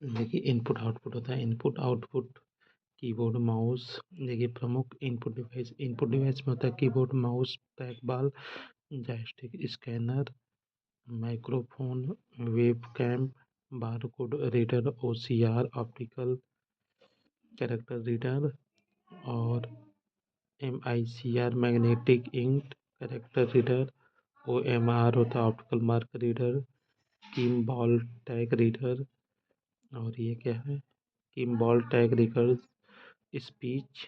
देखिए input output होता है। Input output keyboard mouse. देखिए प्रमुख इनपुट डिवाइस में होता है keyboard mouse trackball joystick scanner microphone webcam barcode reader OCR optical character reader और MICR magnetic ink character reader. OMR होता है optical mark reader. Kimball tag reader. और ये क्या है? Kimball tag reader speech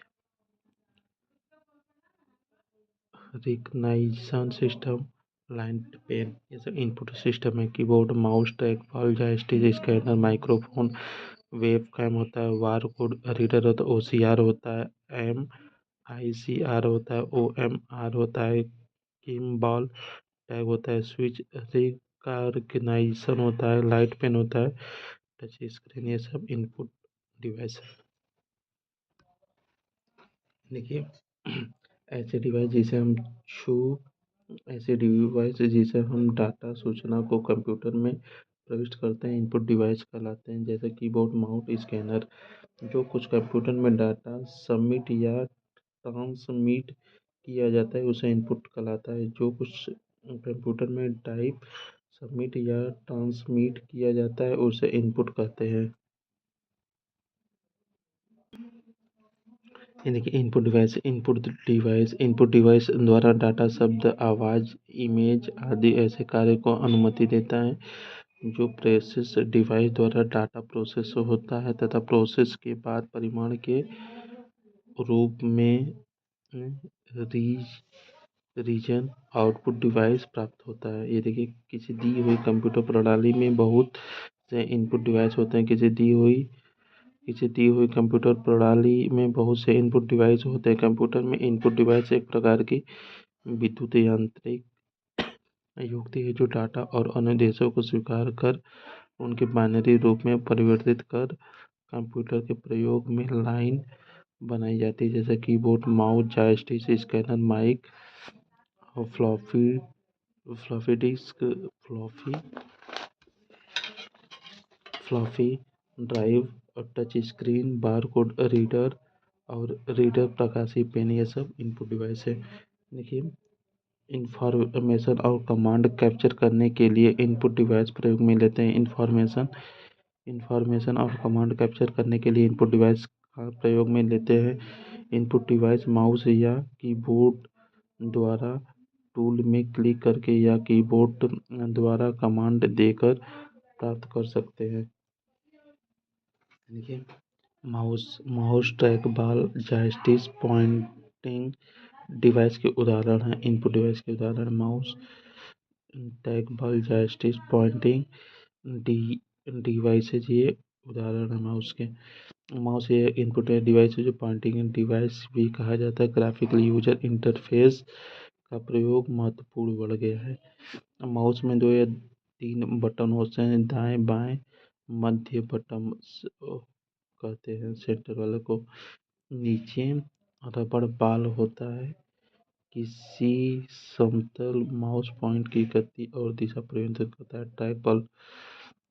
recognition system line pen. ये सब input system है। Keyboard mouse trackball joystick scanner microphone webcam होता है। बारकोड रीडर होता है। OCR होता है। MICR होता है। OMR होता है। किम्बॉल टैग होता है। स्विच रिकग्नाइजेशन होता है। लाइट पेन होता है। Touch screen. ये सब इनपुट डिवाइस है। देखिए ऐसे डिवाइस जिसे हम डाटा सूचना को कंप्यूटर में प्रविष्ट करते हैं इनपुट डिवाइस कहलाते हैं। जैसे कीबोर्ड माउस स्कैनर जो कुछ कंप्यूटर में डाटा सबमिट या ट्रांसमिट किया जाता है उसे इनपुट कहलाता है। जो कुछ कंप्यूटर में टाइप सबमिट या ट्रांसमिट किया जाता है उसे इनपुट कहते हैं। यानी कि इनपुट डिवाइस द्वारा डाटा शब्द आवाज़ इमेज आदि ऐसे कार्य को अनुमति देता है जो प्रोसेस डिवाइस द्वारा डाटा प्रोसेस होता है तथा प्रोसेस के बाद परिमाण के रूप में रीजन आउटपुट डिवाइस प्राप्त होता है। ये देखिए किसी दी हुई कंप्यूटर प्रणाली में बहुत से इनपुट डिवाइस होते हैं। किसी दी हुई कंप्यूटर प्रणाली में बहुत से इनपुट डिवाइस होते हैं। कंप्यूटर में इनपुट डिवाइस एक प्रकार की विद्युत यांत्रिक युक्ति है जो डाटा और अनुदेशों को स्वीकार कर उनके बाइनरी रूप में परिवर्तित कर कंप्यूटर के प्रयोग में लाइन बनाई जाती है। जैसे keyboard mouse joystick scanner mic और फ्लॉपी डिस्क फ्लॉपी ड्राइव और टच स्क्रीन बारकोड रीडर और रीडर प्रकाशी पेन। ये सब इनपुट डिवाइस है। देखिए इंफॉर्मेशन और कमांड कैप्चर करने के लिए इनपुट डिवाइस प्रयोग में लेते हैं। इंफॉर्मेशन और कमांड कैप्चर करने के लिए इनपुट डिवाइस का प्रयोग में लेते हैं। इनपुट डिवाइस माउस या कीबोर्ड द्वारा टूल में क्लिक करके या कीबोर्ड द्वारा कमांड देकर प्राप्त कर सकते हैं। देखिए mouse trackball joystick pointing device के उदाहरण हैं। इनपुट डिवाइस के उदाहरण mouse trackball joystick pointing devices ये उदाहरण है माउस के। माउस ये इनपुट डिवाइस है जो पॉइंटिंग डिवाइस भी कहा जाता है। ग्राफिकल यूजर इंटरफेस का प्रयोग महत्वपूर्ण बढ़ गया है। माउस में 2 या 3 बटन होते हैं। दाएं बाएं मध्य बटन कहते हैं सेंटर वाले को। नीचे रबड़ बाल होता है। किसी समतल माउस पॉइंट की गति और दिशा परिवर्तित करता है। ट्रैक बॉल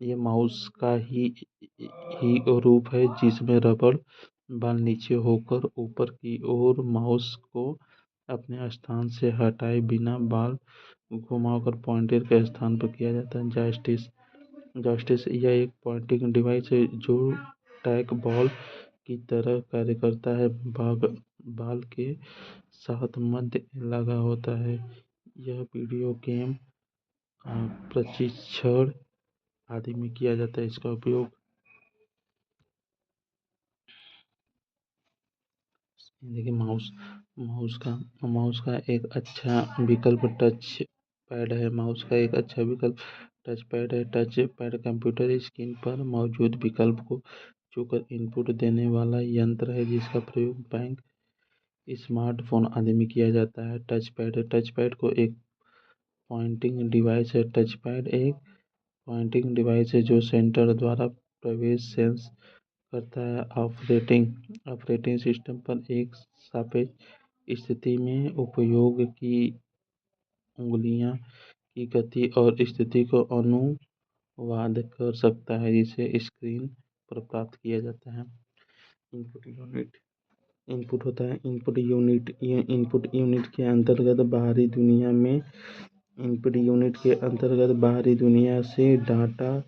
ये माउस का ही रूप है जिसमें रबड़ बाल नीचे होकर ऊपर की ओर माउस को अपने स्थान से हटाए बिना बाल घुमाकर पॉइंटर के स्थान पर किया जाता है। जॉयस्टिक यह एक पॉइंटिंग डिवाइस है जो ट्रैक बॉल की तरह कार्य करता है। बाल के साथ मध्य लगा होता है। यह वीडियो गेम प्रशिक्षण आदि में किया जाता है इसका उपयोग। देखिए माउस का एक अच्छा विकल्प टच पैड है। माउस का एक अच्छा विकल्प टच पैड है। टच पैड कंप्यूटर स्क्रीन पर मौजूद विकल्प को छूकर इनपुट देने वाला यंत्र है जिसका प्रयोग बैंक स्मार्टफोन आदि में किया जाता है। टच पैड को एक पॉइंटिंग डिवाइस है। टच पैड एक पॉइंटिंग डिवाइस है जो सेंसर द्वारा प्रवेश सेंस करता है। ऑपरेटिंग सिस्टम पर एक सापेक्ष स्थिति में उपयोग की उंगलियों की गति और स्थिति को अनुवाद कर सकता है जिसे स्क्रीन पर प्राप्त किया जाता है। इनपुट यूनिट इनपुट होता है इनपुट यूनिट। ये इनपुट यूनिट के अंतर्गत बाहरी दुनिया से डाटा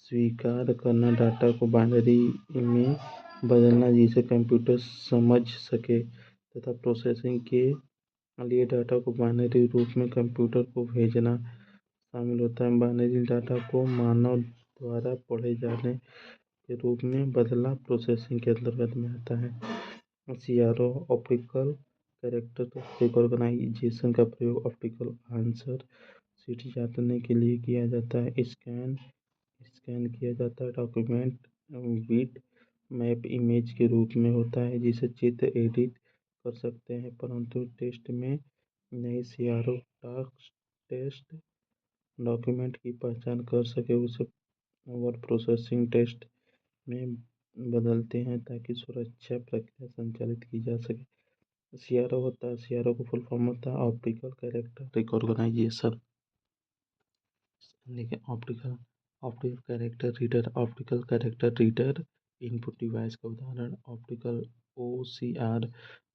स्वीकार करना, डाटा को बाइनरी में बदलना जिसे कंप्यूटर समझ सके, तथा प्रोसेसिंग के लिए डाटा को बाइनरी रूप में कंप्यूटर को भेजना शामिल होता है। बाइनरी डाटा को मानव द्वारा पढ़े जाने के रूप में बदलना प्रोसेसिंग के अंतर्गत में आता है। CRO ऑप्टिकल कैरेक्टर रिकॉग्नाइजेशन का प्रयोग ऑप्टिकल आंसर शीट जानने के लिए किया जाता है। स्कैन किया जाता है। डॉक्यूमेंट बिट मैप इमेज के रूप में होता है जिसे चित्र एडिट कर सकते हैं, परंतु टेस्ट में नई CRO टास्क टेस्ट डॉक्यूमेंट की पहचान कर सके उसे वर्ड प्रोसेसिंग टेस्ट में बदलते हैं ताकि सुरक्षा प्रक्रिया संचालित की जा सके। CRO को फुल फॉर्म होता है ऑप्टिकल कैरेक्टर रिकॉग्नाइजेशन। देखिए optical character reader input device का उदाहरण। ऑप्टिकल OCR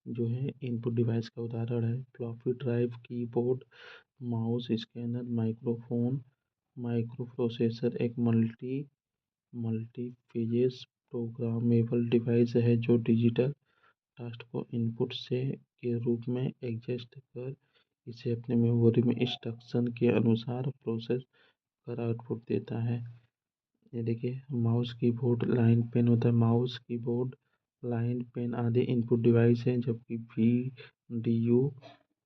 जो है इनपुट डिवाइस का उदाहरण है। Floppy drive, keyboard, mouse, scanner, microphone, micro processor एक मल्टीफेजेस प्रोग्रामेबल डिवाइस है जो डिजिटल टास्क को इनपुट से के रूप में एडजस्ट कर इसे अपने मेमोरी में इंस्ट्रक्शन के अनुसार प्रोसेस कर आउटपुट देता है। ये देखिए माउस कीबोर्ड लाइन पेन होता है। माउस कीबोर्ड लाइन पेन आदि इनपुट डिवाइस हैं, जबकि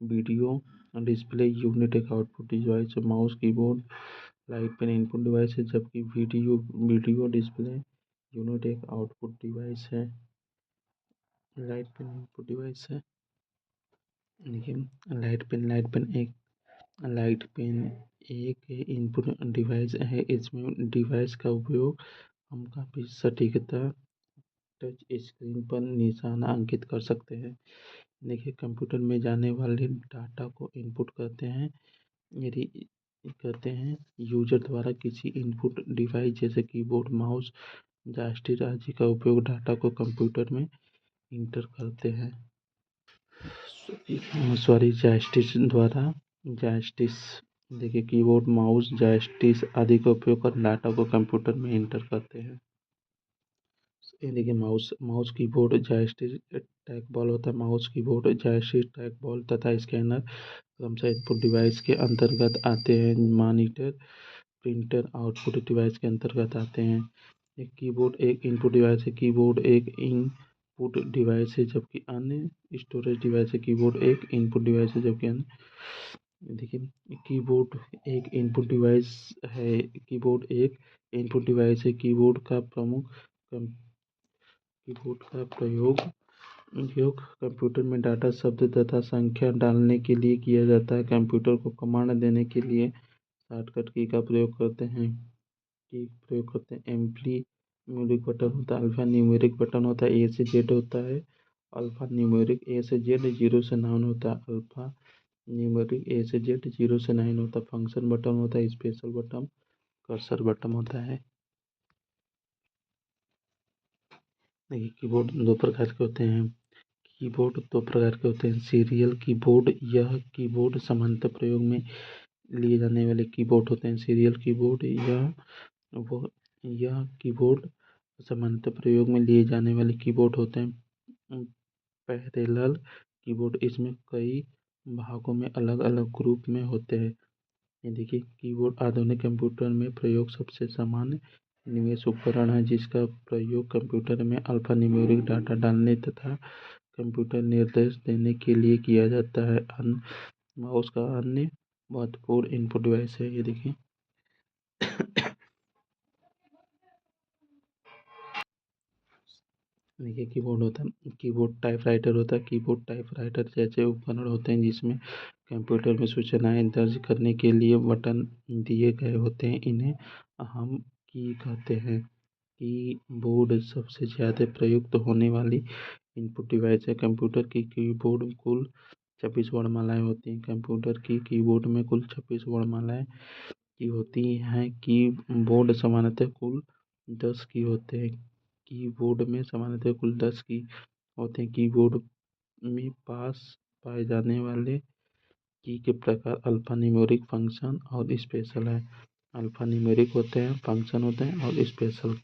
वीडियो डिस्प्ले यूनिट एक आउटपुट डिवाइस है। Mouse keyboard light pen input device है, जबकि वीडियो डिस्प्ले यूनिट एक आउटपुट डिवाइस है। लाइट पेन इनपुट डिवाइस है। देखिए लाइट पेन एक इनपुट डिवाइस है। इसमें डिवाइस का उपयोग हम काफ़ी सटीकता टच स्क्रीन पर निशाना अंकित कर सकते हैं। देखिए कंप्यूटर में जाने वाले डाटा को इनपुट यदि करते हैं यूजर द्वारा किसी इनपुट डिवाइस जैसे कीबोर्ड, माउस, जॉयस्टिक आदि का उपयोग डाटा को कंप्यूटर में इंटर करते हैं। जॉयस्टिक देखिए कीबोर्ड, माउस, जॉयस्टिक आदि का उपयोग कर डाटा को कंप्यूटर में इंटर करते हैं। ये देखिए mouse keyboard joystick track ball होता है। Mouse keyboard joystick track ball तथा स्कैनर क्रमशः इनपुट डिवाइस के अंतर्गत आते हैं। मॉनिटर, प्रिंटर आउटपुट डिवाइस के अंतर्गत आते हैं। एक कीबोर्ड एक इनपुट डिवाइस है। कीबोर्ड एक इनपुट डिवाइस है जबकि अन्य स्टोरेज डिवाइस है। कीबोर्ड एक इनपुट डिवाइस है जबकि अन्य देखिए कीबोर्ड एक इनपुट डिवाइस है। कीबोर्ड एक इनपुट डिवाइस है। कीबोर्ड का प्रयोग कंप्यूटर में डाटा, शब्द तथा संख्या डालने के लिए किया जाता है। कंप्यूटर को कमांड देने के लिए शॉर्टकट की का प्रयोग करते हैं। एम्पली न्यूमेरिक बटन होता है। अल्फा न्यूमेरिक बटन होता है। A से Z होता है। अल्फा न्यूमेरिक A से Z 0 से 9 होता है। अल्फा न्यूमेरिक A से Z 0 से 9 होता है। फंक्शन बटन होता है। स्पेशल बटन, कर्सर बटन होता है। देखिए कीबोर्ड दो प्रकार के होते हैं। सीरियल कीबोर्ड, यह कीबोर्ड समानांतर प्रयोग में लिए जाने वाले कीबोर्ड होते हैं। सीरियल कीबोर्ड यह कीबोर्ड समानांतर प्रयोग में लिए जाने वाले कीबोर्ड होते हैं। पैरेलल कीबोर्ड इसमें कई भागों में अलग अलग ग्रुप में होते हैं। ये देखिए कीबोर्ड आधुनिक कंप्यूटर में प्रयोग सबसे सामान्य निवेश उपकरण है जिसका प्रयोग कंप्यूटर में अल्फान्यूमेरिक डाटा डालने तथा कंप्यूटर निर्देश देने के लिए किया जाता है। माउस का अन्य महत्वपूर्ण इनपुट डिवाइस है। ये देखिए कीबोर्ड टाइपराइटर होता है। कीबोर्ड टाइपराइटर जैसे उपकरण होते हैं जिसमें कंप्यूटर में सूचनाएं दर्ज करने के लिए बटन दिए गए होते हैं। इन्हें हम की कहते हैं। कीबोर्ड सबसे ज़्यादा प्रयुक्त होने वाली इनपुट डिवाइस है। कंप्यूटर की कीबोर्ड कुल 26 वर्णमालाएं होती हैं। कंप्यूटर की कीबोर्ड में कुल 26 वर्णमालाएं की होती हैं। कीबोर्ड सामान्यतः कुल 10 की होते हैं। कीबोर्ड में सामान्यतः कुल 10 की होते हैं। कीबोर्ड में पास पाए जाने वाले की के प्रकार अल्फान्यूमेरिक, फंक्शन और स्पेशल है। अल्फान्यूमेरिक होते हैं, फंक्शन होते हैं और स्पेशल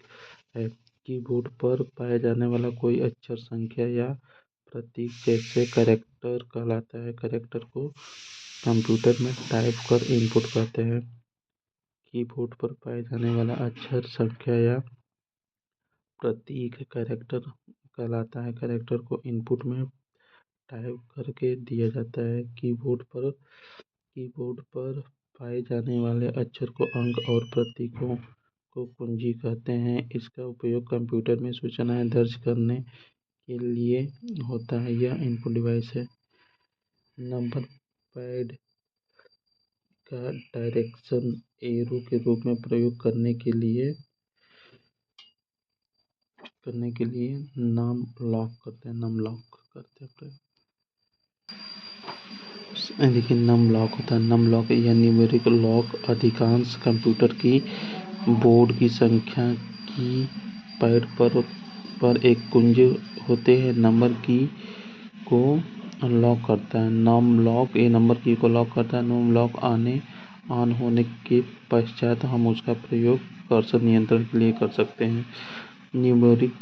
है। कीबोर्ड पर पाया जाने वाला कोई अक्षर, संख्या या प्रतीक जैसे कैरेक्टर कहलाता है। कैरेक्टर को कंप्यूटर में टाइप कर इनपुट करते हैं। कीबोर्ड पर पाए जाने वाला अक्षर, संख्या या प्रतीक कैरेक्टर कहलाता है। कैरेक्टर को इनपुट में टाइप करके दिया जाता है। कीबोर्ड पर पाए जाने वाले अक्षर को अंक और प्रतीकों को कुंजी कहते हैं। इसका उपयोग कंप्यूटर में सूचनाएं दर्ज करने के लिए होता है। यह इनपुट डिवाइस है। नंबर पैड का डायरेक्शन एरो के रूप में प्रयोग करने के लिए नम लॉक करते हैं प्रयोग। देखिए नम लॉक होता है। नम लॉक या न्यूमेरिक लॉक अधिकांश कंप्यूटर की बोर्ड की संख्या की पैड पर एक कुंज होते हैं नंबर की को लॉक करता है। नम लॉक ये नंबर की को लॉक करता है। नम लॉक ऑन होने के पश्चात हम उसका प्रयोग कर्सर नियंत्रण के लिए कर सकते हैं। न्यूमेरिक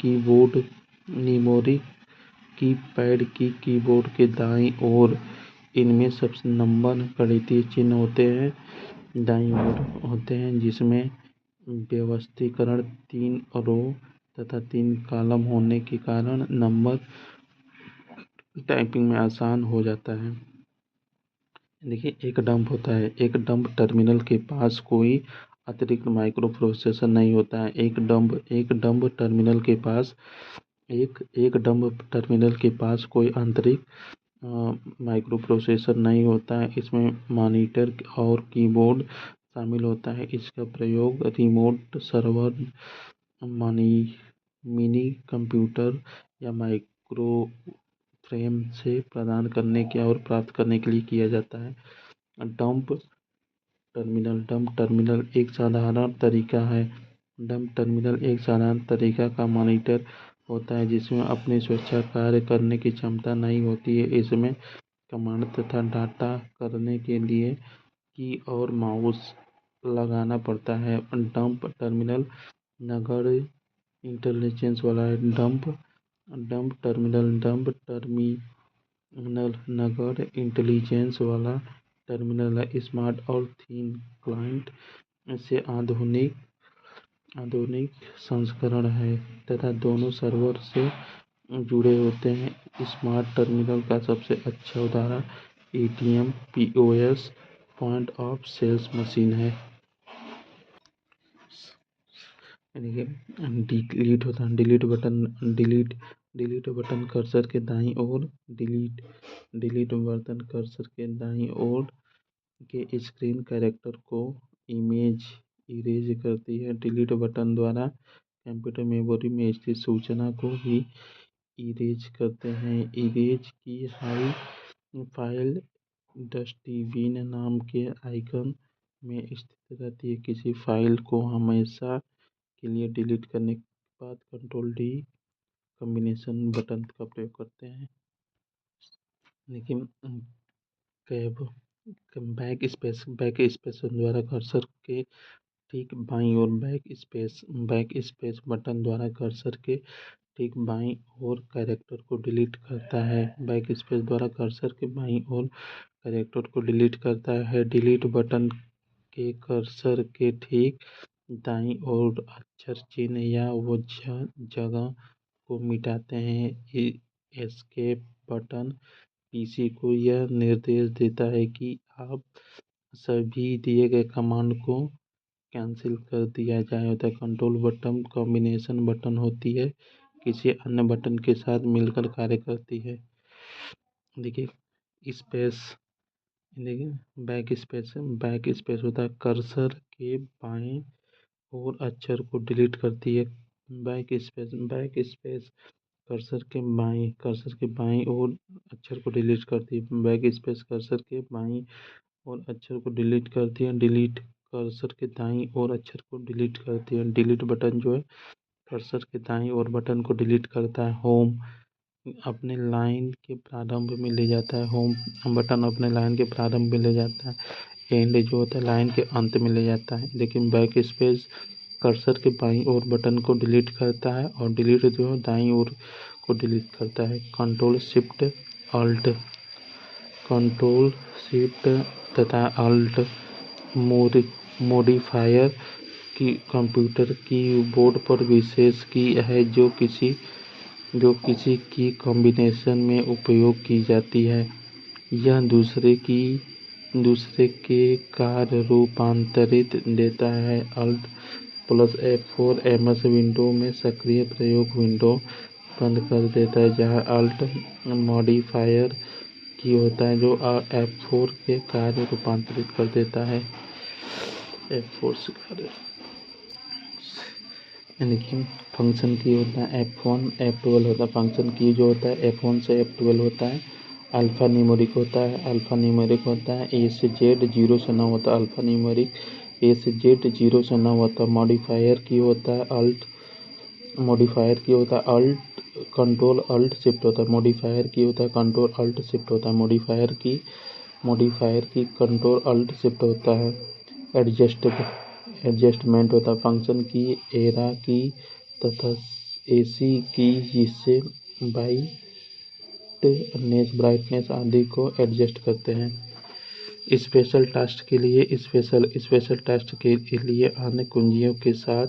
कीपैड की कीबोर्ड के दाईं ओर इनमें सबसे नंबर गणितीय चिन्ह होते हैं दाईं ओर होते हैं, जिसमें व्यवस्थीकरण 3 रो तथा 3 कॉलम होने के कारण नंबर टाइपिंग में आसान हो जाता है। देखिए एक डंप होता है। एक डंप टर्मिनल के पास कोई अतिरिक्त माइक्रो प्रोसेसर नहीं होता है। एक डंप टर्मिनल के पास कोई आंतरिक माइक्रो प्रोसेसर नहीं होता है। इसमें मॉनिटर और कीबोर्ड शामिल होता है। इसका प्रयोग रिमोट सर्वर, मिनी कंप्यूटर या माइक्रो फ्रेम से प्रदान करने के और प्राप्त करने के लिए किया जाता है। डंप टर्मिनल एक साधारण तरीका का मॉनिटर होता है जिसमें अपनी स्वेच्छा कार्य करने की क्षमता नहीं होती है। इसमें कमांड तथा डाटा करने के लिए की और माउस लगाना पड़ता है। डंप टर्मिनल नगण्य इंटेलिजेंस वाला है। डंप टर्मिनल नगण्य इंटेलिजेंस वाला टर्मिनल है। स्मार्ट और थिन क्लाइंट से आधुनिक संस्करण है तथा दोनों सर्वर से जुड़े होते हैं। स्मार्ट टर्मिनल का सबसे अच्छा उदाहरण ATM, POS, point of sales machine है। यानी कि डिलीट होता है। डिलीट बटन कर्सर के दाईं ओर डिलीट बटन कर्सर के दाईं ओर के स्क्रीन कैरेक्टर को इरेज करती है। डिलीट बटन द्वारा कंप्यूटर मेमोरी में स्थित सूचना को भी इरेज करते हैं। इरेज की हाई फाइल डस्टबिन नाम के आइकन में स्थित रहती है। किसी फाइल को हमेशा के लिए डिलीट करने के बाद कंट्रोल डी कॉम्बिनेशन बटन का प्रयोग करते हैं। लेकिन कैब बैक स्पेस द्वारा कर्सर के ठीक बाईं ओर बैक स्पेस बटन द्वारा कर्सर के ठीक बाईं ओर कैरेक्टर को डिलीट करता है। बैक स्पेस द्वारा कर्सर के बाईं ओर कैरेक्टर को डिलीट करता है। डिलीट बटन के कर्सर के ठीक दाईं ओर अक्षर चिन्ह या वो जगह को मिटाते हैं। एस्केप बटन पीसी को यह निर्देश देता है कि आप सभी दिए गए कमांड को कैंसिल कर दिया जाए होता है। कंट्रोल बटन कॉम्बिनेशन बटन होती है, किसी अन्य बटन के साथ मिलकर कार्य करती है। देखिए स्पेस देखिए बैक स्पेस होता है कर्सर के बाएं और अक्षर को डिलीट करती है। बैक स्पेस कर्सर के बाईं ओर अक्षर को डिलीट करती है। बैक स्पेस कर्सर के बाईं ओर अक्षर को डिलीट करती है। डिलीट कर्सर के दाईं ओर अक्षर को डिलीट करती है। डिलीट बटन जो है कर्सर के दाईं ओर बटन को डिलीट करता है। होम अपने लाइन के प्रारंभ में ले जाता है। होम बटन अपने लाइन के प्रारंभ में ले जाता है। एंड जो होता है लाइन के अंत में ले जाता है। लेकिन बैक स्पेस कर्सर के बाईं ओर बटन को डिलीट करता है और डिलीट जो है दाईं ओर को डिलीट करता है। कंट्रोल शिफ्ट तथा अल्ट मॉडिफायर की कंप्यूटर कीबोर्ड पर विशेष की है जो किसी की कॉम्बिनेशन में उपयोग की जाती है। यह दूसरे के कार्य रूपांतरित देता है। Alt plus F4 MS window में सक्रिय प्रयोग विंडो बंद कर देता है, जहां अल्ट मॉडिफायर की होता है जो F4 के कार्य रूपांतरित कर देता है। F4 से कार्य यानी कि फंक्शन की होता है F1 F12 होता है। फंक्शन की जो होता है F1 से F12 होता है। अल्फा न्यूमेरिक होता है। A से Z 0 से 9 होता है अल्फा न्यूमेरिक। A से Z 0 से 9 होता है। मॉडिफायर की होता है अल्ट कंट्रोल अल्ट शिफ्ट होता है। मॉडिफायर की होता है कंट्रोल अल्ट शिफ्ट होता है। मॉडिफायर की कंट्रोल अल्ट शिफ्ट होता है। एडजस्टमेंट होता है। फंक्शन की एरा की तथा AC की जिससे ब्राइटनेस आदि को एडजस्ट करते हैं। स्पेशल टास्क के लिए अन्य कुंजियों के साथ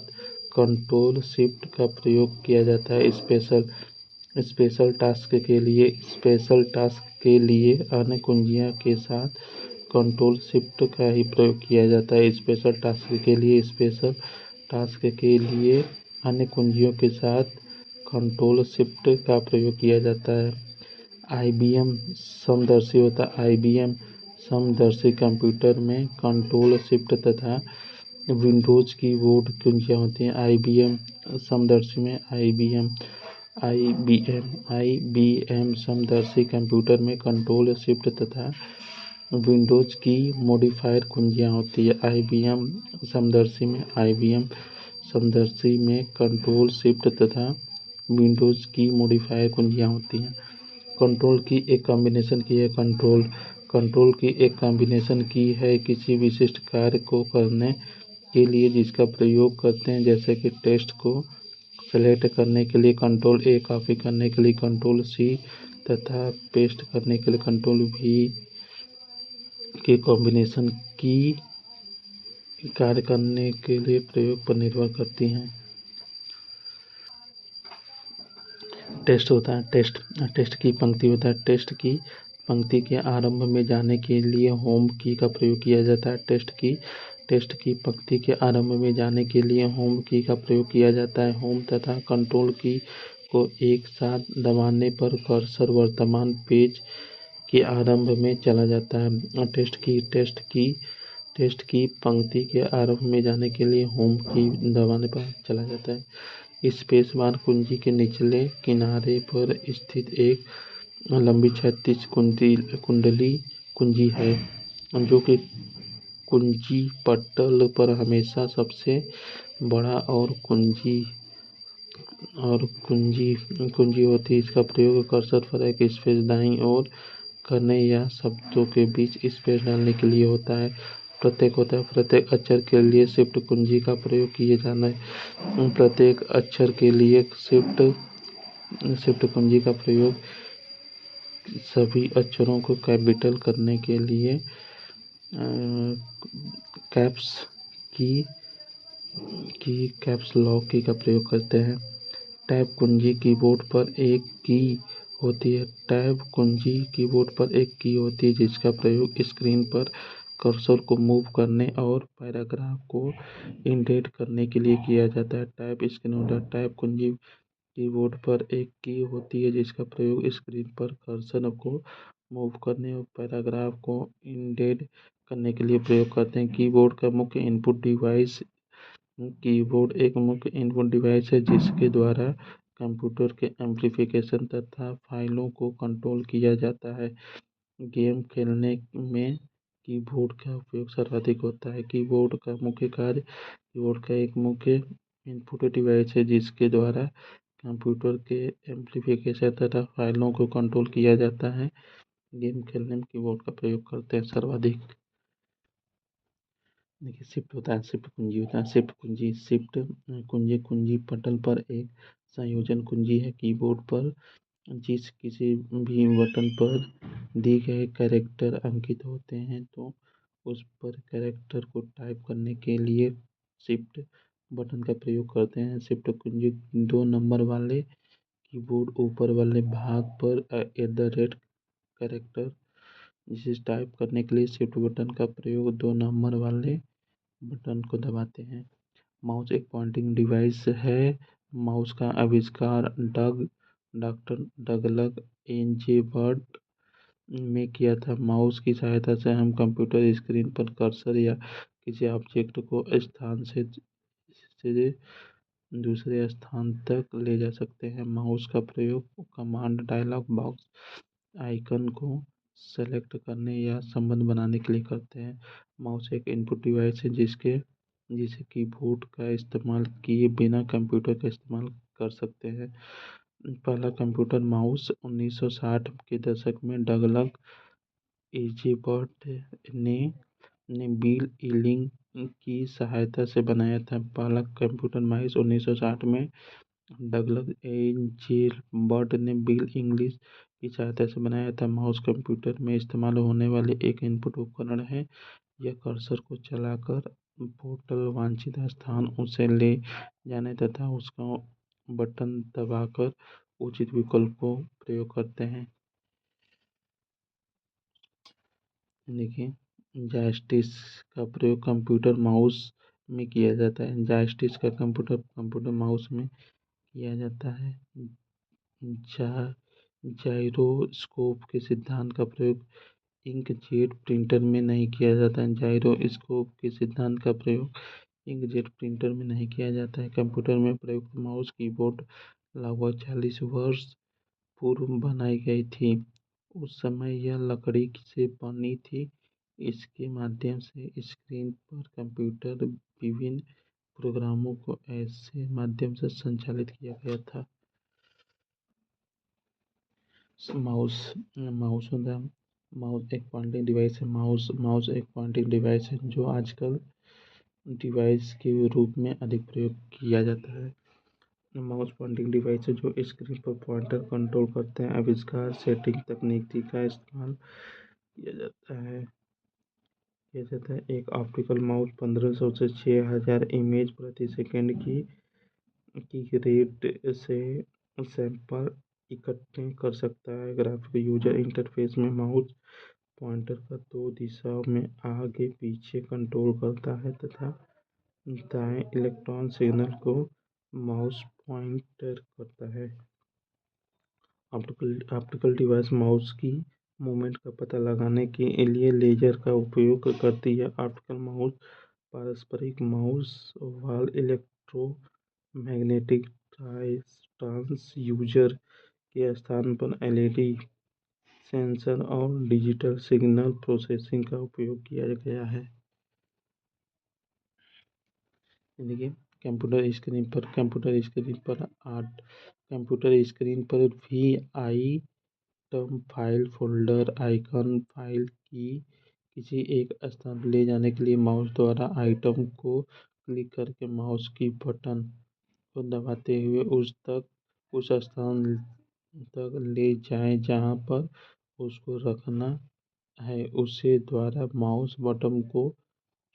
कंट्रोल शिफ्ट का प्रयोग किया जाता है। स्पेशल टास्क के लिए अन्य कुंजियों के साथ कंट्रोल शिफ्ट का ही प्रयोग किया जाता है। स्पेशल टास्क के लिए अन्य कुंजियों के साथ कंट्रोल शिफ्ट का प्रयोग किया जाता है। IBM समदर्शी होता है। IBM समदर्शी कंप्यूटर में कंट्रोल शिफ्ट तथा विंडोज कीबोर्ड कुंजियाँ होती हैं। IBM समदर्शी में IBM समदर्शी कंप्यूटर में कंट्रोल शिफ्ट तथा विंडोज की मॉडिफायर कुंजियाँ होती है। IBM समदर्शी में कंट्रोल शिफ्ट तथा विंडोज की मॉडिफायर कुंजियाँ होती हैं। कंट्रोल की एक कॉम्बिनेशन की है किसी विशिष्ट कार्य को करने के लिए जिसका प्रयोग करते हैं, जैसे कि टेक्स्ट को सेलेक्ट करने के लिए कंट्रोल A, कॉपी करने के लिए कंट्रोल C तथा पेस्ट करने के लिए कंट्रोल V के कॉम्बिनेशन की कार्य करने के लिए प्रयोग पर निर्भर करती हैं। टेस्ट होता है। टेस्ट की पंक्ति होता है। टेस्ट की पंक्ति के आरंभ में जाने के लिए होम की का प्रयोग किया जाता है। टेस्ट की पंक्ति के आरंभ में जाने के लिए होम की का प्रयोग किया जाता है। होम तथा कंट्रोल की को एक साथ दबाने पर कर्सर वर्तमान पेज के आरंभ में चला जाता है। टेस्ट की पंक्ति के आरंभ में जाने के लिए होम की दबाने पर चला जाता है। स्पेस बार कुंजी के निचले किनारे पर स्थित एक लंबी क्षैतिज कुंडली कुंजी है, जो कि कुंजी पटल पर हमेशा सबसे बड़ा और कुंजी होती है। इसका प्रयोग कर्सर पर एक स्पेस दाईं ओर करने या शब्दों के बीच स्पेस डालने के लिए होता है। प्रत्येक अक्षर के लिए शिफ्ट कुंजी का प्रयोग किए जाना है। प्रत्येक अक्षर के लिए शिफ्ट कुंजी का प्रयोग सभी अक्षरों को कैपिटल करने के लिए कैप्स लॉक की का प्रयोग करते हैं। टैब कुंजी कीबोर्ड पर एक की होती है जिसका प्रयोग स्क्रीन पर कर्सर को मूव करने और पैराग्राफ को इंडेंट करने के लिए किया जाता है। टैब कुंजी कीबोर्ड पर एक की होती है जिसका प्रयोग स्क्रीन पर कर्सर को मूव करने और पैराग्राफ को इंडेंट करने के लिए प्रयोग करते हैं। कीबोर्ड एक मुख्य इनपुट डिवाइस है जिसके द्वारा कंप्यूटर के एम्प्लीफिकेशन तथा फाइलों को कंट्रोल किया जाता है। गेम खेलने में कीबोर्ड का उपयोग सर्वाधिक होता है। कीबोर्ड का एक मुख्य इनपुट डिवाइस है जिसके द्वारा कंप्यूटर के एम्प्लीफिकेशन तथा फाइलों को कंट्रोल किया जाता है। गेम खेलने में कीबोर्ड का प्रयोग करते हैं सर्वाधिक। देखिए शिफ्ट होता है, शिफ्ट कुंजी होता है, शिफ्ट कुंजी, शिफ्ट कुंजी, कुंजी पटल पर एक संयोजन कुंजी है। कीबोर्ड पर जिस किसी भी बटन पर दिए गए कैरेक्टर अंकित होते हैं तो उस पर कैरेक्टर को टाइप करने के लिए शिफ्ट बटन का प्रयोग करते हैं। शिफ्ट कुंजी 2 नंबर वाले कीबोर्ड ऊपर वाले भाग पर @ कैरेक्टर जिसे टाइप करने के लिए शिफ्ट बटन का प्रयोग 2 नंबर वाले बटन को दबाते हैं। माउस एक पॉइंटिंग डिवाइस है। माउस का आविष्कार डॉक्टर डगलस एन.जे. बर्ट ने किया था। माउस की सहायता से हम कंप्यूटर स्क्रीन पर कर्सर या किसी ऑब्जेक्ट को स्थान से दूसरे स्थान तक ले जा सकते हैं। माउस का प्रयोग कमांड डायलॉग बॉक्स आइकन को सेलेक्ट करने या संबंध बनाने के लिए करते हैं। माउस एक इनपुट डिवाइस है जिसे कीबोर्ड का इस्तेमाल किए बिना कंप्यूटर का इस्तेमाल कर सकते हैं। पहला कंप्यूटर माउस 1960 के दशक में डगलस एजेबर्ट ने बिल ईलिंग की सहायता से बनाया था। पहला कंप्यूटर माउस 1960 में डगलस एजेबर्ट ने बिल इंग्लिश की सहायता से बनाया था। माउस कंप्यूटर में इस्तेमाल होने वाले एक इनपुट उपकरण है। यह कर्सर को चलाकर पोर्टल वांछित स्थान उसे ले जाने तथा उसका बटन दबाकर उचित विकल्प को प्रयोग करते हैं। देखिए जॉयस्टिक का प्रयोग कंप्यूटर माउस में किया जाता है। जॉयस्टिक का कंप्यूटर माउस में किया जाता है। जा जाइरोस्कोप के सिद्धांत का प्रयोग इंकजेट प्रिंटर में नहीं किया जाता है। जाइरोस्कोप के सिद्धांत का प्रयोग इंकजेट प्रिंटर में नहीं किया जाता है। कंप्यूटर में प्रयुक्त माउस कीबोर्ड लगभग 40 वर्ष पूर्व बनाई गई थी। उस समय यह लकड़ी से बनी थी। इसके माध्यम से स्क्रीन पर कंप्यूटर विभिन्न प्रोग्रामों को ऐसे माध्यम से संचालित किया गया था। माउस माउस होता है, माउस एक पॉइंटिंग डिवाइस है। माउस एक पॉइंटिंग डिवाइस है जो आजकल डिवाइस के रूप में अधिक प्रयोग किया जाता है। माउस पॉइंटिंग डिवाइस है जो स्क्रीन पर पॉइंटर कंट्रोल करते हैं। आविष्कार सेटिंग तकनीक का इस्तेमाल किया जाता है। एक ऑप्टिकल माउस 1500 से 6000 इमेज प्रति सेकंड की रेट से सैंपल इकट्ठे कर सकता है। ग्राफिक यूजर इंटरफेस में माउस पॉइंटर का 2 दिशाओं में आगे पीछे कंट्रोल करता है तथा दाएं इलेक्ट्रॉन सिग्नल को माउस पॉइंटर करता है। ऑप्टिकल डिवाइस माउस की मूवमेंट का पता लगाने के लिए लेजर का उपयोग करती है। ऑप्टिकल माउस पारंपरिक माउस वाल इलेक्ट्रोमैग्नेटिक ट्रांसड्यूसर के स्थान पर एलईडी सेंसर और डिजिटल सिग्नल प्रोसेसिंग का उपयोग किया गया है। देखिए कंप्यूटर स्क्रीन पर वी item file folder icon file की किसी एक स्थान पर ले जाने के लिए माउस द्वारा आइटम को क्लिक करके माउस की बटन को दबाते हुए उस स्थान तक ले जाएं जहां पर उसको रखना है। उसे द्वारा माउस बटन को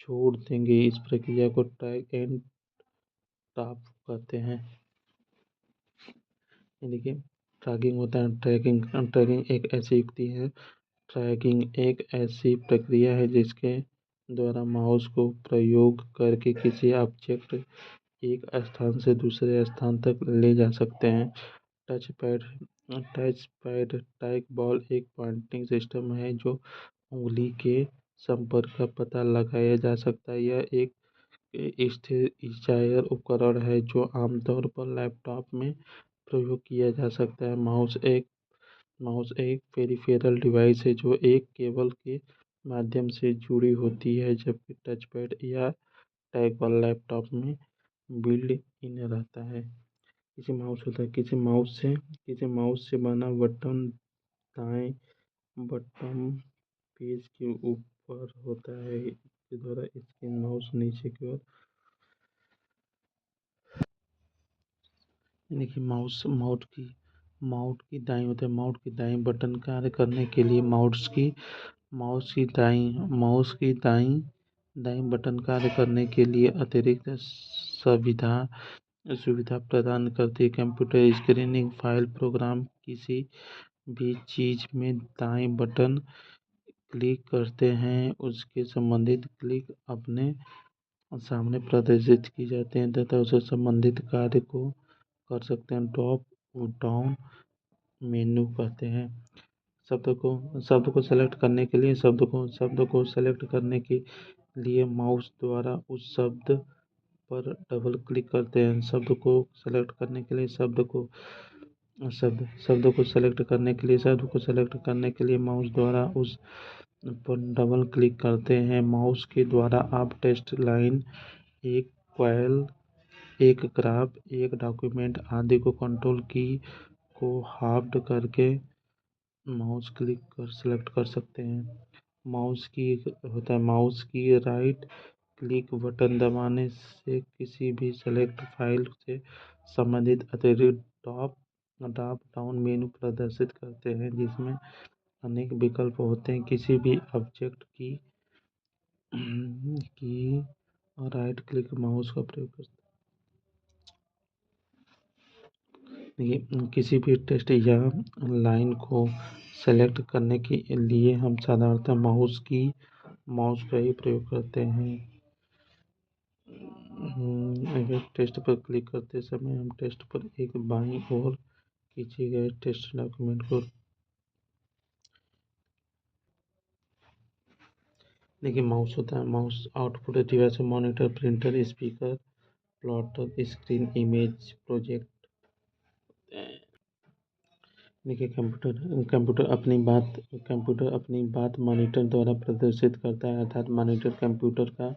छोड़ देंगे। इस प्रक्रिया को ड्रैग एंड ड्रॉप कहते हैं। देखिए ट्रैकिंग होता है। ट्रैकिंग एक ऐसी युक्ति है। ट्रैकिंग एक ऐसी प्रक्रिया है जिसके द्वारा माउस को प्रयोग करके किसी ऑब्जेक्ट एक स्थान से दूसरे स्थान तक ले जा सकते हैं। टच पैड ट्रैक बॉल एक पॉइंटिंग सिस्टम है जो उंगली के संपर्क का पता लगाया जा सकता है। यह एक स्थिर उपकरण है जो आमतौर पर लैपटॉप में प्रयोग किया जा सकता है। माउस एक पेरिफेरल डिवाइस है जो एक केबल के माध्यम से जुड़ी होती है जबकि टचपैड या ट्रैकबॉल लैपटॉप में बिल्ड इन रहता है। किसी माउस होता है, किसी माउस से बना बटन दाएं बटन पेज के ऊपर होता है, इसके द्वारा स्क्रीन माउस नीचे की ओर, यानी कि माउट की दाईं होता है। माउट की दाईं बटन कार्य करने के लिए माउस की दाईं बटन कार्य करने के लिए अतिरिक्त सुविधा प्रदान करती है। कंप्यूटर स्क्रीनिंग फाइल प्रोग्राम किसी भी चीज में दाएं बटन क्लिक करते हैं, उसके संबंधित क्लिक अपने सामने प्रदर्शित की जाते हैं तथा उसे संबंधित कार्य को कर सकते हैं। ड्रॉप डाउन मेनू कहते हैं। शब्द को सेलेक्ट करने के लिए माउस द्वारा उस शब्द पर डबल क्लिक करते हैं। शब्द को सेलेक्ट करने के लिए माउस द्वारा उस पर डबल क्लिक करते हैं। माउस के द्वारा आप टेक्स्ट लाइन, एक क्वेल, एक ग्राफ, एक डॉक्यूमेंट आदि को कंट्रोल की को होल्ड करके माउस क्लिक कर सेलेक्ट कर सकते हैं। माउस की राइट क्लिक बटन दबाने से किसी भी सेलेक्ट फाइल से संबंधित अतिरिक्त ड्रॉप डाउन मेनू प्रदर्शित करते हैं, जिसमें अनेक विकल्प होते हैं। किसी भी ऑब्जेक्ट की राइट क्लिक माउस का प्रयोग करते हैं। किसी भी टेक्स्ट या लाइन को सेलेक्ट करने के लिए हम साधारणतः माउस का ही प्रयोग करते हैं। अगर टेक्स्ट पर क्लिक करते समय हम टेक्स्ट पर एक बाईं ओर खींचे गए टेक्स्ट डॉक्यूमेंट को देखिए। माउस होता है, mouse output device, monitor, printer, speaker, plotter, screen, image, project. देखिए, कंप्यूटर अपनी बात मॉनिटर द्वारा प्रदर्शित करता है, अर्थात मॉनिटर कंप्यूटर का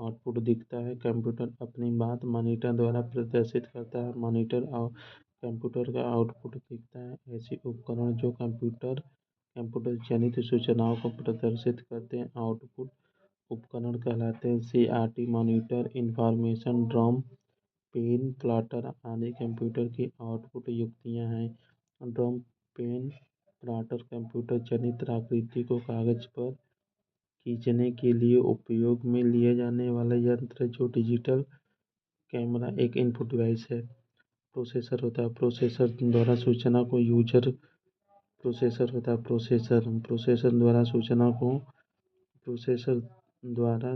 आउटपुट दिखता है। कंप्यूटर अपनी बात मॉनिटर द्वारा प्रदर्शित करता है, मॉनिटर और कंप्यूटर का आउटपुट दिखता है। ऐसे उपकरण जो कंप्यूटर जनित सूचनाओं को प्रदर्शित करते हैं आउटपुट उपकरण कहलाते हैं। CRT, monitor, information drum, pen, plotter आदि कंप्यूटर की आउटपुट युक्तियां हैं। ड्रम, पेन, प्लॉटर कंप्यूटर जनित आकृति को कागज पर खींचने के लिए उपयोग में लिए जाने वाला यंत्र है। जो डिजिटल कैमरा एक इनपुट डिवाइस है। प्रोसेसर होता है, प्रोसेसर द्वारा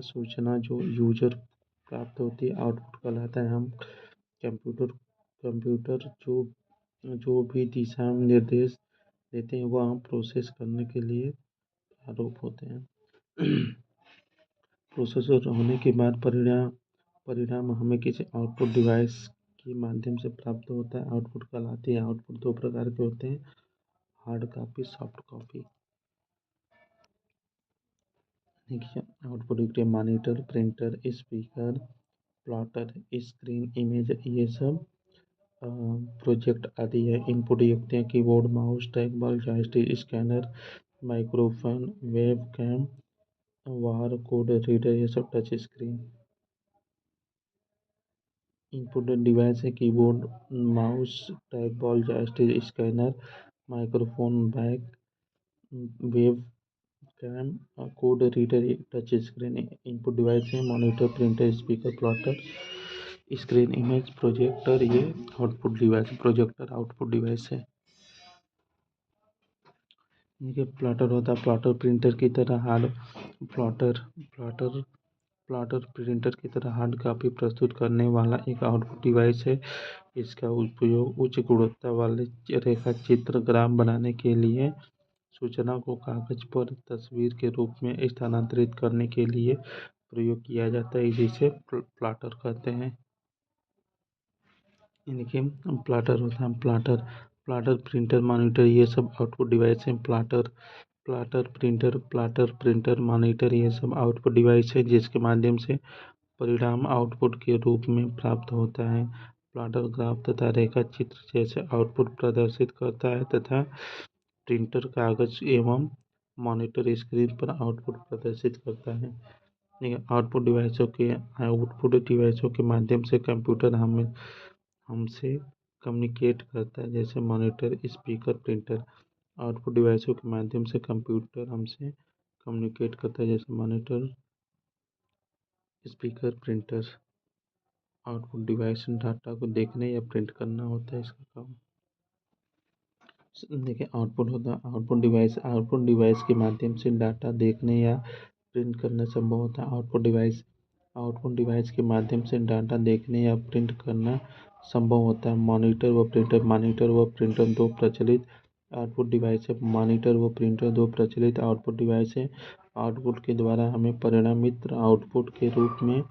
सूचना जो यूजर प्राप्त होती है आउटपुट कहलाता है। हम कंप्यूटर जो भी दिशा निर्देश देते हैं वह हम प्रोसेस करने के लिए आरोप होते हैं। प्रोसेसर होने के बाद परिणाम हमें किसी आउटपुट डिवाइस के माध्यम से प्राप्त होता है, आउटपुट कहलाती है। आउटपुट दो प्रकार के होते हैं, हार्ड कॉपी, सॉफ्ट कॉपी। देखिए, output monitor, printer, speaker, plotter, screen, image, ये सब प्रोजेक्ट आदि है। इनपुट युक्तियाँ keyboard, mouse, trackball, joystick, scanner, microphone, web cam, bar code reader, ये सब टच स्क्रीन। इनपुट डिवाइस है keyboard, mouse, trackball, joystick, scanner, microphone, web cam, code reader, touch screen. Input device है monitor, printer, speaker, plotter, screen, image, projector. ये projector output device है। देखिए, plotter होता है, plotter printer की तरह hard copy प्रस्तुत करने वाला एक आउटपुट डिवाइस है। इसका उपयोग उच्च गुणवत्ता वाले रेखा चित्र ग्राफ बनाने के लिए, सूचना को कागज पर तस्वीर के रूप में स्थानांतरित करने के लिए प्रयोग किया जाता है, जिसे प्लॉटर कहते हैं। देखिए, प्लॉटर होता है, प्लॉटर, प्रिंटर, मॉनिटर, ये सब आउटपुट डिवाइस हैं। प्लॉटर, प्रिंटर, मॉनिटर, ये सब आउटपुट डिवाइस है जिसके माध्यम से परिणाम आउटपुट के रूप में प्राप्त होता है। प्लॉटर ग्राफ तथा रेखा चित्र जैसे आउटपुट प्रदर्शित करता है तथा प्रिंटर कागज एवं मॉनिटर स्क्रीन पर आउटपुट प्रदर्शित करता है। आउटपुट डिवाइसों के माध्यम से कंप्यूटर हमसे कम्युनिकेट करता है, जैसे मॉनिटर, स्पीकर, प्रिंटर। आउटपुट डिवाइसों के माध्यम से कंप्यूटर हमसे कम्युनिकेट करता है, जैसे monitor, speaker, printer. Output device data को देखने या प्रिंट करना होता है इसका काम। देखिए आउटपुट डिवाइस के माध्यम से डाटा देखने या प्रिंट करना संभव होता है। आउटपुट डिवाइस के माध्यम से डाटा देखने या प्रिंट करना संभव होता है। मॉनिटर व प्रिंटर दो प्रचलित आउटपुट डिवाइस है। मॉनिटर व प्रिंटर दो प्रचलित आउटपुट डिवाइस है। आउटपुट के द्वारा हमें परिणामित आउटपुट के रूप में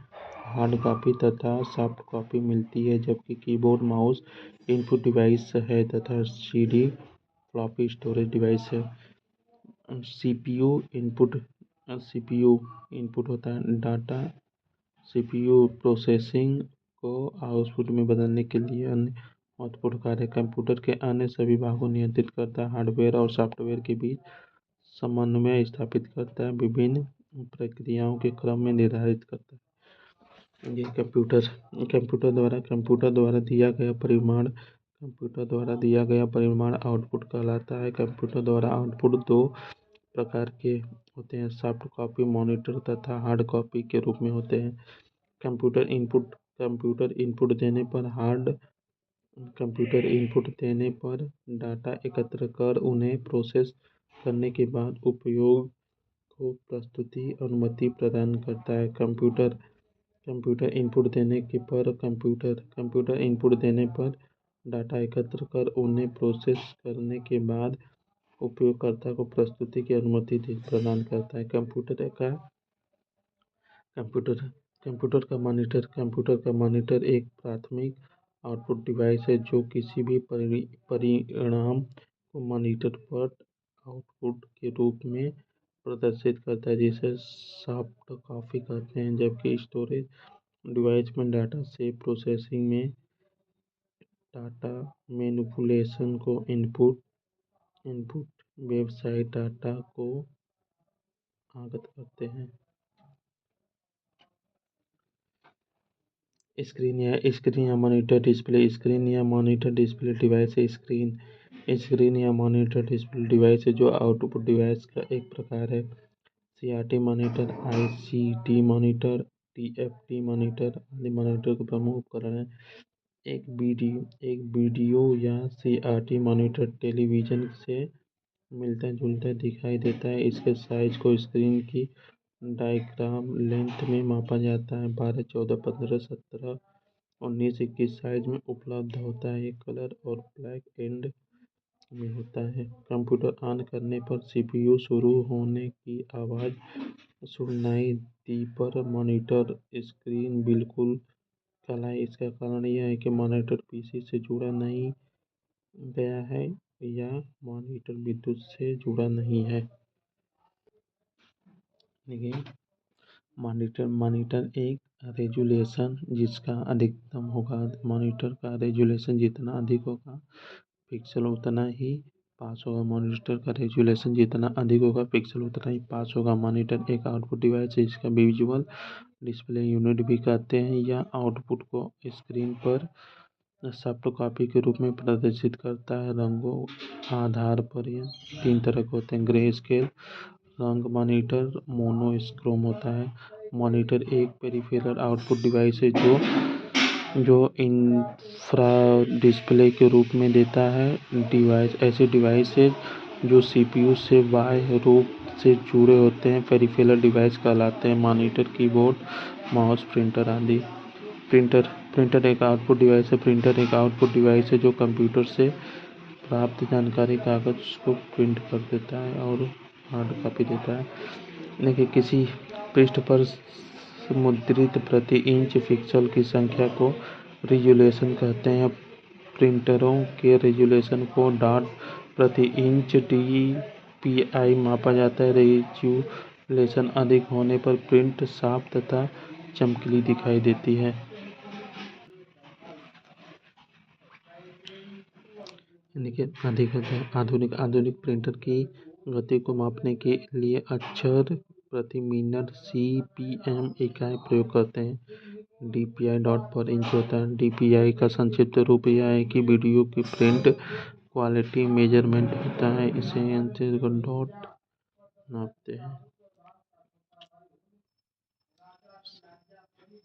हार्ड कॉपी तथा सॉफ्ट कॉपी मिलती है, जबकि कीबोर्ड, माउस इनपुट डिवाइस है तथा सीडी फ्लॉपी स्टोरेज डिवाइस है। सीपीयू इनपुट होता है डाटा। सीपीयू प्रोसेसिंग को आउटपुट में बदलने के लिए अन्य महत्वपूर्ण कार्य कंप्यूटर के अन्य सभी भागों नियंत्रित करता है। हार्डवेयर और सॉफ्टवेयर के बीच समन्वय स्थापित करता है, विभिन्न प्रक्रियाओं के क्रम में निर्धारित करता है। ये कंप्यूटर द्वारा दिया गया परिमाण आउटपुट कहलाता है। कंप्यूटर द्वारा आउटपुट दो प्रकार के होते हैं, सॉफ्ट कॉपी मॉनिटर तथा हार्ड कॉपी के रूप में होते हैं। कंप्यूटर इनपुट देने पर डाटा एकत्र कर उन्हें प्रोसेस करने के बाद उपयोग को प्रस्तुति अनुमति प्रदान करता है। कंप्यूटर इनपुट देने पर डाटा एकत्र कर उन्हें प्रोसेस करने के बाद उपयोगकर्ता को प्रस्तुति की अनुमति प्रदान करता है। कंप्यूटर का मॉनिटर एक प्राथमिक आउटपुट डिवाइस है जो किसी भी परिणाम को मॉनिटर पर आउटपुट के रूप में प्रदर्शित करता है, जिसे सॉफ्ट कॉपी कहते हैं। जबकि स्टोरेज डिवाइस में डाटा से प्रोसेसिंग में डाटा मैनिपुलेशन को इनपुट वेबसाइट डाटा को आगत करते हैं। स्क्रीन या मॉनिटर डिस्प्ले डिवाइस है। स्क्रीन या मॉनिटर डिस्प्ले डिवाइस है जो आउटपुट डिवाइस का एक प्रकार है। CRT monitor, ICT monitor, TFT monitor आदि मॉनिटर के प्रमुख उपकरण हैं। एक वीडियो या सीआरटी मॉनिटर टेलीविजन से मिलता जुलता दिखाई देता है। इसके साइज को स्क्रीन की डायग्राम लेंथ में मापा जाता है। 12, 14, 15, 17, 19, 21 साइज में उपलब्ध होता है। कलर और ब्लैक एंड में होता है। कंप्यूटर ऑन करने पर सीपीयू शुरू होने की आवाज़ सुनाई दी पर मॉनिटर स्क्रीन बिल्कुल काला है। इसका कारण यह है कि मॉनिटर पीसी से जुड़ा नहीं गया है या मॉनिटर विद्युत से जुड़ा नहीं है। देखिए मॉनिटर एक रेजुलेशन जिसका अधिकतम होगा, मॉनिटर का रेजुलेशन जितना अधिक होगा पिक्सल उतना ही पास होगा। मॉनिटर का रेजुलेशन जितना अधिक होगा पिक्सल उतना ही पास होगा। मॉनिटर एक आउटपुट डिवाइस है जिसका विजुअल डिस्प्ले यूनिट भी कहते हैं। यह आउटपुट को स्क्रीन पर सॉफ्ट कॉपी के रूप में प्रदर्शित करता है। रंगों आधार पर यह 3 तरह के होते हैं। ग्रे स्केल रंग मॉनिटर मोनोक्रोम होता है। मॉनिटर एक पेरिफेरल आउटपुट डिवाइस है जो इंफ्रा डिस्प्ले के रूप में देता है। ऐसे डिवाइस है जो सीपीयू से बाह्य रूप से जुड़े होते हैं पेरिफेरल डिवाइस कहलाते हैं। मॉनिटर, कीबोर्ड, माउस, प्रिंटर आदि। प्रिंटर एक आउटपुट डिवाइस है। प्रिंटर एक आउटपुट डिवाइस है जो कंप्यूटर से प्राप्त जानकारी कागज को प्रिंट कर देता है और हार्ड कॉपी देता है। देखिए किसी पृष्ठ पर मुद्रित प्रति इंच पिक्सल की संख्या को रिज़ॉल्यूशन कहते हैं। प्रिंटरों के रिज़ॉल्यूशन को डॉट प्रति इंच DPI मापा जाता है। रिज़ॉल्यूशन अधिक होने पर प्रिंट साफ तथा चमकीली दिखाई देती है। देखिए आधुनिक प्रिंटर की गति को मापने के लिए अक्षर प्रति मिनट CPM इकाई प्रयोग करते हैं। DPI डॉट पर इंच होता है। DPI का संक्षिप्त रूप यह है कि वीडियो की प्रिंट क्वालिटी मेजरमेंट होता है। इसे यंत्र को डॉट नापते हैं।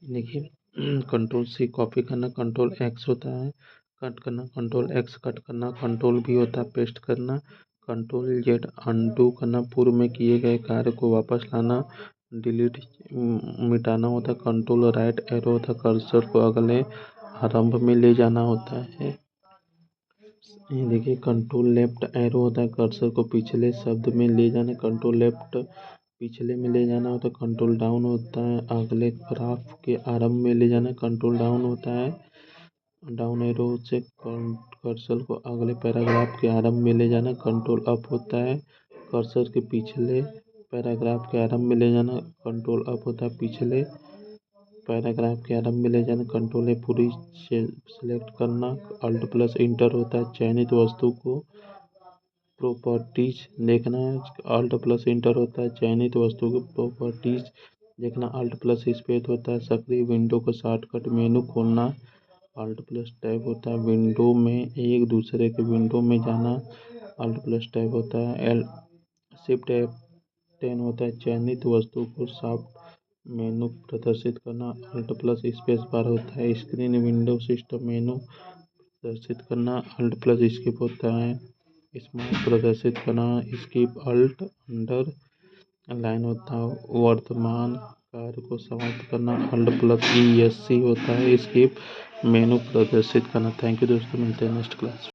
देखिए कंट्रोल C कॉपी करना, कंट्रोल X होता है कट करना, कंट्रोल X कट करना, कंट्रोल V होता है पेस्ट करना, कंट्रोल Z अनडू करना, पूर्व में किए गए कार्य को वापस लाना, डिलीट मिटाना होता है, कंट्रोल राइट एरो होता है कर्सर को अगले आरंभ में ले जाना होता है। ये देखिए कंट्रोल लेफ्ट एरो होता है कर्सर को पिछले शब्द में ले जाना, कंट्रोल लेफ्ट पिछले में ले जाना होता है, कंट्रोल डाउन होता है अगले ग्राफ के आरंभ में ले जाना, कंट्रोल डाउन होता है डाउन एरो से कर्सर को अगले पैराग्राफ के आरंभ में ले जाना, कंट्रोल अप होता है कर्सर के पिछले पैराग्राफ के आरंभ में ले जाना, कंट्रोल अप होता है पिछले पैराग्राफ के आरंभ में ले जाना, कंट्रोल ए पूरी सेलेक्ट करना, अल्ट प्लस इंटर होता है चयनित वस्तु को प्रॉपर्टीज देखना, अल्ट प्लस इंटर होता है चयनित वस्तु को प्रॉपर्टीज देखना, अल्ट प्लस स्पेस होता है सक्रिय विंडो को शॉर्टकट मेनू खोलना, अल्ट प्लस टैब होता है विंडो में एक दूसरे के विंडो में जाना, अल्ट प्लस टैब होता है शिफ्ट F10 होता है चयनित वस्तु को सॉफ्ट मेनू प्रदर्शित करना, अल्ट प्लस स्पेस बार होता है स्क्रीन विंडो सिस्टम मेनू प्रदर्शित करना, अल्ट प्लस स्किप होता है स्मार्ट प्रदर्शित करना, स्किप अल्ट अंडर लाइन होता है वर्तमान कार्य को समाप्त करना, अल्ट प्लस ESC होता है स्किप मेनू प्रदर्शित करना। थैंक यू दोस्तों, मिलते हैं नेक्स्ट क्लास।